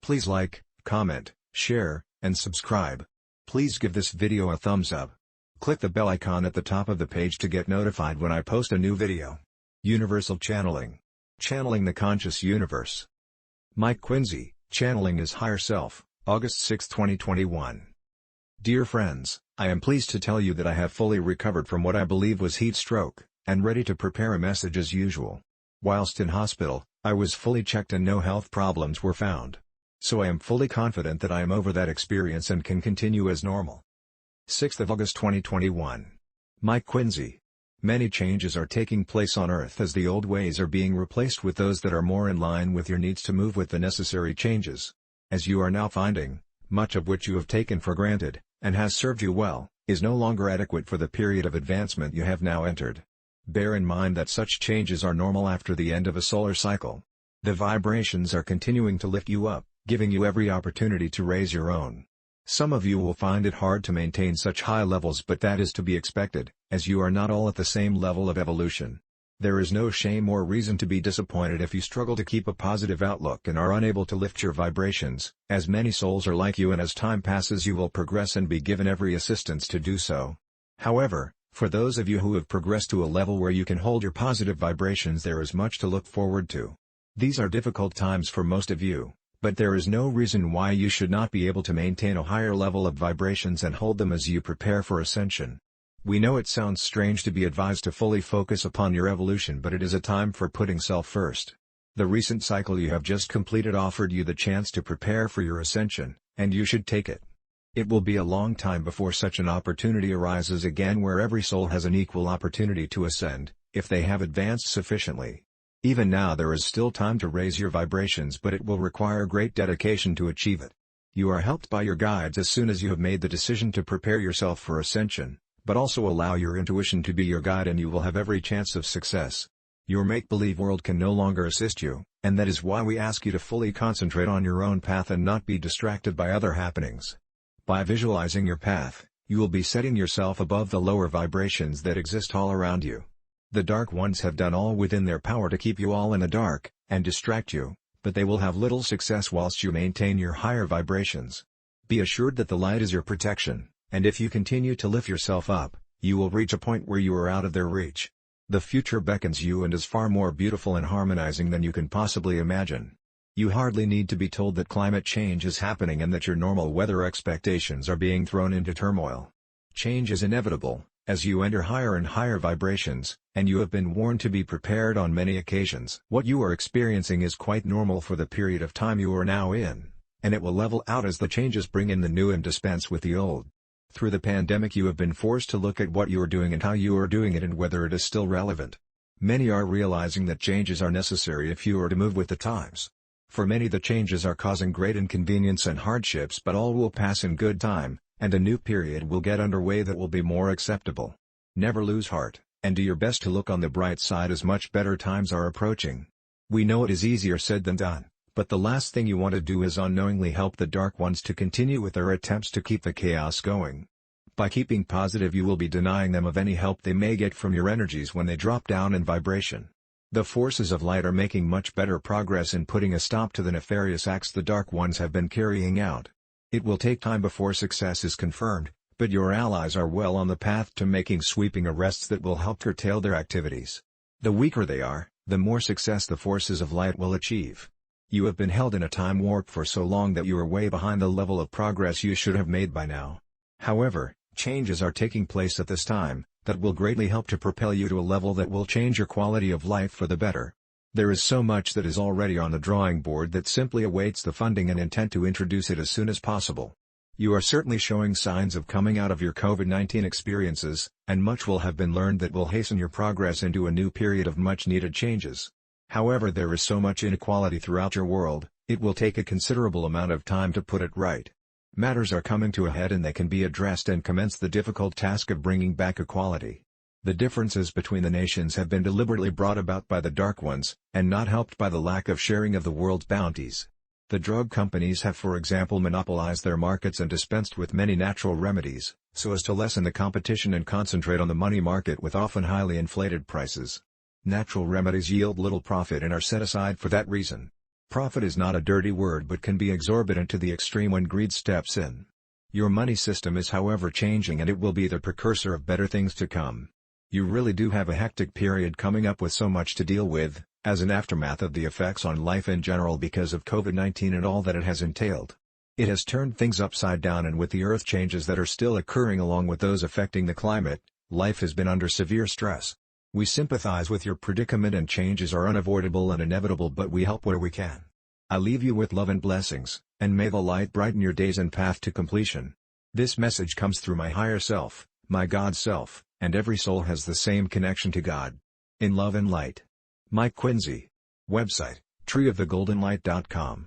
Please like, comment, share, and subscribe. Please give this video a thumbs up. Click the bell icon at the top of the page to get notified when I post a new video. Universal Channeling. Channeling the Conscious Universe. Mike Quinsey, Channeling His Higher Self, August 6, 2021. Dear friends, I am pleased to tell you that I have fully recovered from what I believe was heat stroke, and ready to prepare a message as usual. Whilst in hospital, I was fully checked and no health problems were found. So I am fully confident that I am over that experience and can continue as normal. 6th of August 2021. Mike Quinsey. Many changes are taking place on Earth as the old ways are being replaced with those that are more in line with your needs to move with the necessary changes. As you are now finding, much of which you have taken for granted, and has served you well, is no longer adequate for the period of advancement you have now entered. Bear in mind that such changes are normal after the end of a solar cycle. The vibrations are continuing to lift you up, giving you every opportunity to raise your own. Some of you will find it hard to maintain such high levels, but that is to be expected, as you are not all at the same level of evolution. There is no shame or reason to be disappointed if you struggle to keep a positive outlook and are unable to lift your vibrations, as many souls are like you, and as time passes you will progress and be given every assistance to do so. However, for those of you who have progressed to a level where you can hold your positive vibrations, there is much to look forward to. These are difficult times for most of you, but there is no reason why you should not be able to maintain a higher level of vibrations and hold them as you prepare for ascension. We know it sounds strange to be advised to fully focus upon your evolution, but it is a time for putting self first. The recent cycle you have just completed offered you the chance to prepare for your ascension, and you should take it. It will be a long time before such an opportunity arises again, where every soul has an equal opportunity to ascend, if they have advanced sufficiently. Even now there is still time to raise your vibrations, but it will require great dedication to achieve it. You are helped by your guides as soon as you have made the decision to prepare yourself for ascension, but also allow your intuition to be your guide and you will have every chance of success. Your make-believe world can no longer assist you, and that is why we ask you to fully concentrate on your own path and not be distracted by other happenings. By visualizing your path, you will be setting yourself above the lower vibrations that exist all around you. The Dark Ones have done all within their power to keep you all in the dark, and distract you, but they will have little success whilst you maintain your higher vibrations. Be assured that the light is your protection, and if you continue to lift yourself up, you will reach a point where you are out of their reach. The future beckons you and is far more beautiful and harmonizing than you can possibly imagine. You hardly need to be told that climate change is happening and that your normal weather expectations are being thrown into turmoil. Change is inevitable, as you enter higher and higher vibrations, and you have been warned to be prepared on many occasions. What you are experiencing is quite normal for the period of time you are now in, and it will level out as the changes bring in the new and dispense with the old. Through the pandemic you have been forced to look at what you are doing and how you are doing it and whether it is still relevant. Many are realizing that changes are necessary if you are to move with the times. For many the changes are causing great inconvenience and hardships, but all will pass in good time, and a new period will get underway that will be more acceptable. Never lose heart, and do your best to look on the bright side, as much better times are approaching. We know it is easier said than done, but the last thing you want to do is unknowingly help the Dark Ones to continue with their attempts to keep the chaos going. By keeping positive you will be denying them of any help they may get from your energies when they drop down in vibration. The forces of light are making much better progress in putting a stop to the nefarious acts the Dark Ones have been carrying out. It will take time before success is confirmed, but your allies are well on the path to making sweeping arrests that will help curtail their activities. The weaker they are, the more success the forces of light will achieve. You have been held in a time warp for so long that you are way behind the level of progress you should have made by now. However, changes are taking place at this time that will greatly help to propel you to a level that will change your quality of life for the better. There is so much that is already on the drawing board that simply awaits the funding and intent to introduce it as soon as possible. You are certainly showing signs of coming out of your COVID-19 experiences, and much will have been learned that will hasten your progress into a new period of much-needed changes. However, there is so much inequality throughout your world, it will take a considerable amount of time to put it right. Matters are coming to a head and they can be addressed and commence the difficult task of bringing back equality. The differences between the nations have been deliberately brought about by the Dark Ones, and not helped by the lack of sharing of the world's bounties. The drug companies have, for example, monopolized their markets and dispensed with many natural remedies, so as to lessen the competition and concentrate on the money market with often highly inflated prices. Natural remedies yield little profit and are set aside for that reason. Profit is not a dirty word but can be exorbitant to the extreme when greed steps in. Your money system is however changing, and it will be the precursor of better things to come. You really do have a hectic period coming up with so much to deal with, as an aftermath of the effects on life in general because of COVID-19 and all that it has entailed. It has turned things upside down, and with the earth changes that are still occurring along with those affecting the climate, life has been under severe stress. We sympathize with your predicament, and changes are unavoidable and inevitable, but we help where we can. I leave you with love and blessings, and may the light brighten your days and path to completion. This message comes through my higher self, my God self, and every soul has the same connection to God. In love and light. Mike Quinsey. Website, treeofthegoldenlight.com.